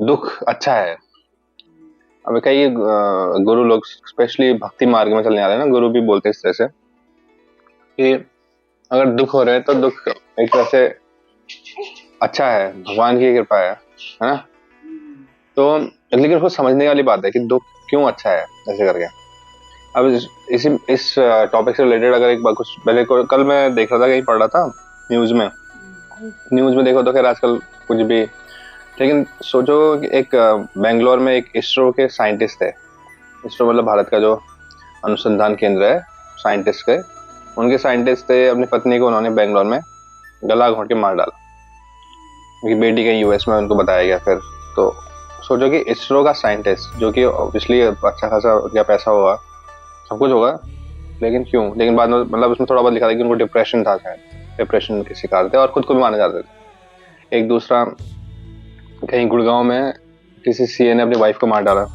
दुख अच्छा है। अब कई गुरु लोग स्पेशली भक्ति मार्ग में चलने वाले ना, गुरु भी बोलते हैं इस तरह से कि अगर दुख हो रहा है तो दुख एक तरह से अच्छा है, भगवान की कृपा है ना। तो लेकिन उसको समझने वाली बात है कि दुख क्यों अच्छा है ऐसे करके। अब इस टॉपिक से रिलेटेड अगर एक बार कुछ पहले कल मैं देख रहा था, कहीं पढ़ रहा था न्यूज में देखो तो खैर आजकल कुछ भी, लेकिन सोचो कि एक बेंगलोर में एक इसरो के साइंटिस्ट थे। इसरो मतलब भारत का जो अनुसंधान केंद्र है साइंटिस्ट के, उनके साइंटिस्ट थे, अपनी पत्नी को उन्होंने बेंगलोर में गला घोंट के मार डाला। उनकी बेटी कहीं यूएस में, उनको बताया गया फिर। तो सोचो कि इसरो का साइंटिस्ट, जो कि ऑब्वियसली अच्छा खासा क्या पैसा होगा, सब कुछ होगा, लेकिन क्यों? लेकिन बाद में मतलब उसमें थोड़ा बहुत लिखा था कि उनको डिप्रेशन था, शायद डिप्रेशन के शिकार थे और खुद को भी मारना चाहते थे। एक दूसरा, कहीं गुड़गांव में किसी सीए ने अपनी वाइफ को मार डाला,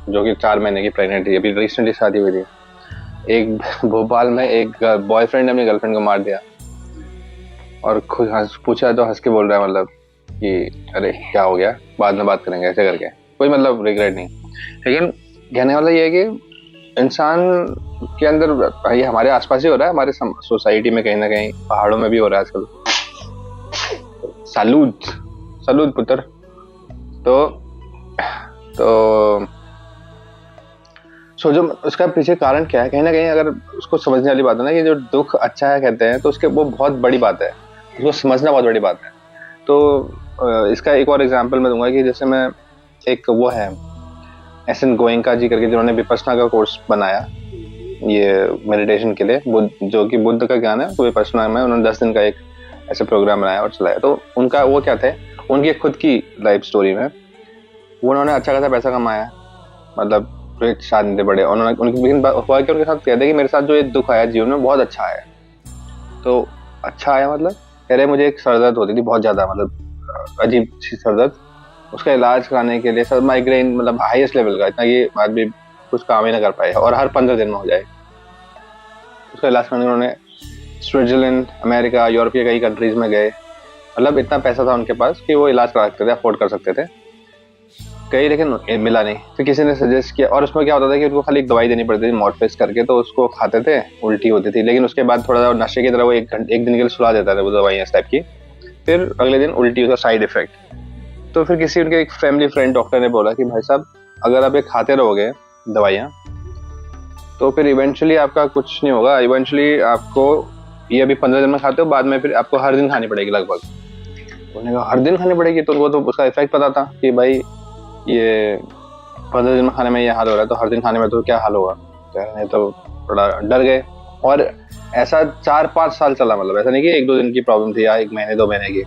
जो कि 4 महीने की प्रेग्नेंट थी, अभी रिसेंटली शादी हुई थी। एक भोपाल में एक बॉयफ्रेंड ने अपनी गर्लफ्रेंड को मार दिया और खुद पूछा तो हंस के बोल रहा है, मतलब कि अरे क्या हो गया, बाद में बात करेंगे, ऐसे करके। कोई मतलब रिग्रेट नहीं। लेकिन कहने वाला ये है कि इंसान के अंदर, ये हमारे आसपास ही हो रहा है, हमारे सोसाइटी में कहीं ना कहीं, पहाड़ों में भी हो रहा है आजकल। सलूट सलूट पुत्र। तो तो सोचो उसका पीछे कारण क्या है। कहीं ना कहीं अगर उसको समझने वाली बात है ना, कि जो दुख अच्छा है कहते हैं, तो उसके वो बहुत बड़ी बात है, उसको समझना बहुत बड़ी बात है। तो इसका एक और एग्जांपल मैं दूंगा कि जैसे मैं, एक वो है एस.एन. गोयनका जी करके, जिन्होंने विपश्यना का कोर्स बनाया ये मेडिटेशन के लिए, जो कि बुद्ध का ज्ञान है, तो विपश्यना में उन्होंने 10 दिन का एक ऐसे प्रोग्राम बनाया और चलाया। तो उनका वो क्या थे, उनकी खुद की लाइफ स्टोरी में उन्होंने अच्छा खासा पैसा कमाया, मतलब शादी थे बड़े, उन्होंने उनकी, लेकिन हुआ कि उनके साथ कहते हैं कि मेरे साथ जो ये दुख आया जीवन में बहुत अच्छा है। तो अच्छा आया मतलब कह रहे, मुझे एक सरदर्द होती थी बहुत ज्यादा, मतलब अजीब सी सरदर्द, उसका इलाज कराने के लिए, सर माइग्रेन मतलब हाईएस्ट लेवल का, इतना कि आदमी कुछ काम ही ना कर पाए और हर 15 दिन में हो जाए। उसका इलाज करने उन्होंने स्विट्जरलैंड, अमेरिका, यूरोप के कई कंट्रीज में गए, मतलब इतना पैसा था उनके पास कि वो इलाज करा सकते थे, अफोर्ड कर सकते थे कहीं, लेकिन मिला नहीं। फिर किसी ने सजेस्ट किया, और उसमें क्या होता था कि उनको खाली एक दवाई देनी पड़ती थी मॉर्फिस करके, तो उसको खाते थे, उल्टी होती थी, लेकिन उसके बाद थोड़ा नशे की तरह वो एक दिन के लिए सुला देता था वो दवाई इस टाइप की, फिर अगले दिन उल्टी, उसका साइड इफेक्ट। तो फिर किसी उनके एक फैमिली फ्रेंड डॉक्टर ने बोला कि भाई साहब, अगर आप ये खाते रहोगे दवाइयाँ, तो फिर इवेंचुअली आपका कुछ नहीं होगा, इवेंचुअली आपको ये अभी 15 दिन में खाते हो, बाद में फिर आपको हर दिन खानी पड़ेगी लगभग। उन्होंने कहा हर दिन खानी पड़ेगी? तो उनको तो उसका इफेक्ट पता था कि भाई ये 15 दिन में खाने में ये हाल हो रहा है, तो हर दिन खाने में तो क्या हाल होगा। नहीं तो थोड़ा डर गए, और ऐसा 4-5 साल चला, मतलब ऐसा नहीं कि 1-2 दिन की प्रॉब्लम थी या 1 महीने 2 महीने की।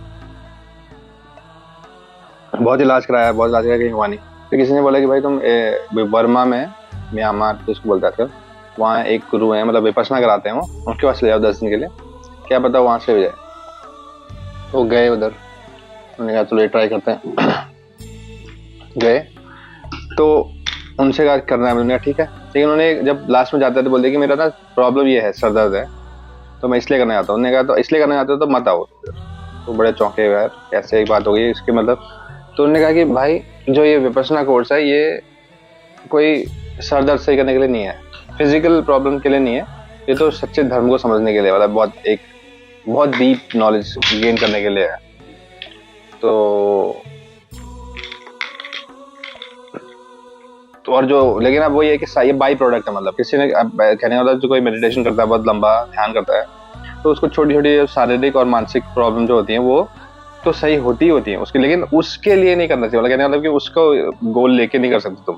बहुत इलाज कराया, बहुत इलाज कराया, कहीं हुआ नहीं। फिर किसी ने बोला कि भाई तुम बर्मा में, म्यांमार जिसको बोलते थे, वहाँ एक गुरु है, मतलब विपश्यना कराते हैं वो, उनके पास ले जाओ 10 दिन के लिए, क्या पता वहां से हो जाए। तो गए उधर, उन्होंने कहा चलो ये ट्राई करते हैं। गए तो उनसे क्या करना है, मैंने कहा ठीक है, लेकिन उन्होंने जब लास्ट में जाते थे बोलते कि मेरा ना प्रॉब्लम ये है, सर दर्द है, तो मैं इसलिए करने आता हूँ। उन्होंने कहा तो इसलिए करने आते हो तो मत आओ। तो बड़े चौंके हुए, यार कैसे एक बात हो गई इसके मतलब। तो उन्होंने कहा कि भाई जो ये विपश्यना कोर्स है, ये कोई सर दर्द सही करने के लिए नहीं है, फिजिकल प्रॉब्लम के लिए नहीं है, ये तो सच्चे धर्म को समझने के लिए, मतलब बहुत डीप नॉलेज गेन करने के लिए है। तो और जो, लेकिन अब वो ये कि ये बाई प्रोडक्ट है, मतलब किसी ने कहने वाला, जो कोई मेडिटेशन करता है, बहुत लंबा ध्यान करता है, तो उसको छोटी छोटी शारीरिक और मानसिक प्रॉब्लम जो होती हैं वो तो सही होती है उसकी, लेकिन उसके लिए नहीं करना चाहिए। मतलब कहने मतलब कि उसको गोल लेके नहीं कर सकते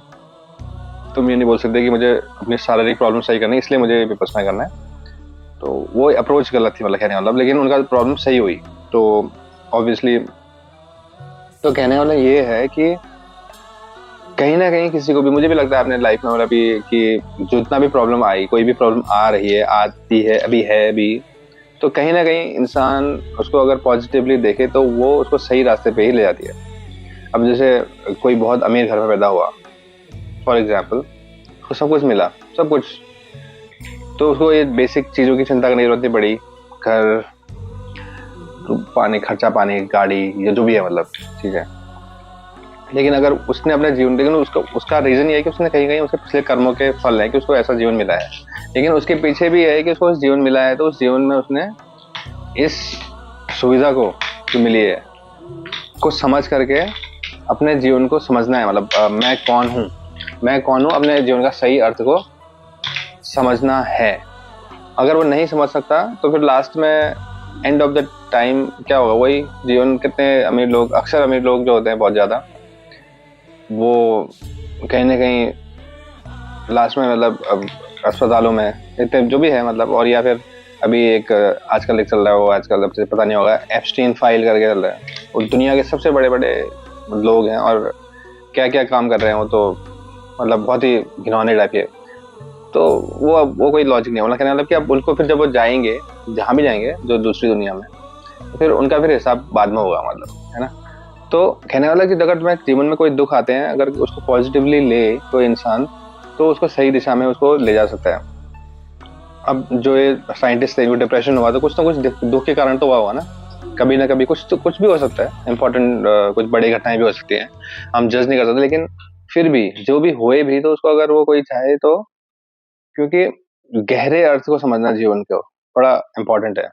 तुम ये नहीं बोल सकते कि मुझे अपनी शारीरिक प्रॉब्लम सही करनी है इसलिए मुझे विपश्यना करना है। तो वो अप्रोच गलत थी, मतलब कहने मतलब, लेकिन उनका प्रॉब्लम सही हुई तो ऑब्वियसली। तो कहने वाला ये है कि कहीं ना कहीं किसी को भी, मुझे भी लगता है अपने लाइफ में, मतलब कि जितना भी प्रॉब्लम आई, कोई भी प्रॉब्लम आ रही है, आती है, अभी है भी, तो कहीं ना कहीं इंसान उसको अगर पॉजिटिवली देखे तो वो उसको सही रास्ते पे ही ले जाती है। अब जैसे कोई बहुत अमीर घर में पैदा हुआ फॉर एग्जाम्पल, उसको सब कुछ मिला, सब कुछ, तो उसको ये बेसिक चीज़ों की चिंता करने की जरूरत नहीं पड़ी, घर, पानी, खर्चा पानी, गाड़ी, ये जो भी है मतलब चीज़ें। लेकिन अगर उसने अपने जीवन, लेकिन उसका उसका रीजन ये है कि उसने कहीं कहीं उसके पिछले कर्मों के फल है कि उसको ऐसा जीवन मिला है। लेकिन उसके पीछे भी है कि उसको जीवन मिला है, तो उस जीवन में उसने इस सुविधा को जो मिली है को समझ करके अपने जीवन को समझना है। मतलब मैं कौन हूँ, मैं कौन हूँ, अपने जीवन का सही अर्थ को समझना है। अगर वो नहीं समझ सकता तो फिर लास्ट में एंड ऑफ द टाइम क्या होगा, वही जीवन। कितने अमीर लोग, अक्सर अमीर लोग जो होते हैं बहुत ज्यादा, वो कहीं ना कहीं लास्ट में मतलब अब अस्पतालों में इतने जो भी है मतलब, और या फिर अभी एक आजकल एक चल रहा है, वो आजकल अब से पता नहीं होगा, एप्स्टीन फाइल करके चल रहा है। वो दुनिया के सबसे बड़े बड़े लोग हैं और क्या क्या काम कर रहे हैं वो, तो मतलब बहुत ही घिनौने टाइप के। तो वो कोई लॉजिक नहीं है। मतलब कहने मतलब कि अब उनको फिर जब वो जाएंगे, जहाँ भी जाएंगे जो दूसरी दुनिया में, तो फिर उनका फिर हिसाब बाद में होगा, मतलब, है ना। तो कहने वाला कि अगर तुम्हें जीवन में कोई दुख आते हैं, अगर उसको पॉजिटिवली ले कोई इंसान, तो उसको सही दिशा में उसको ले जा सकता है। अब जो ये साइंटिस्ट थे, डिप्रेशन हुआ तो कुछ ना कुछ दुख के कारण तो हुआ होगा ना। कभी ना कभी कुछ तो कुछ भी हो सकता है, इंपॉर्टेंट कुछ बड़ी घटनाएं भी हो सकती हैं, हम जज नहीं कर सकते। लेकिन फिर भी जो भी हुए भी, तो उसको अगर वो कोई चाहे तो, क्योंकि गहरे अर्थ को समझना जीवन को बड़ा इंपॉर्टेंट है।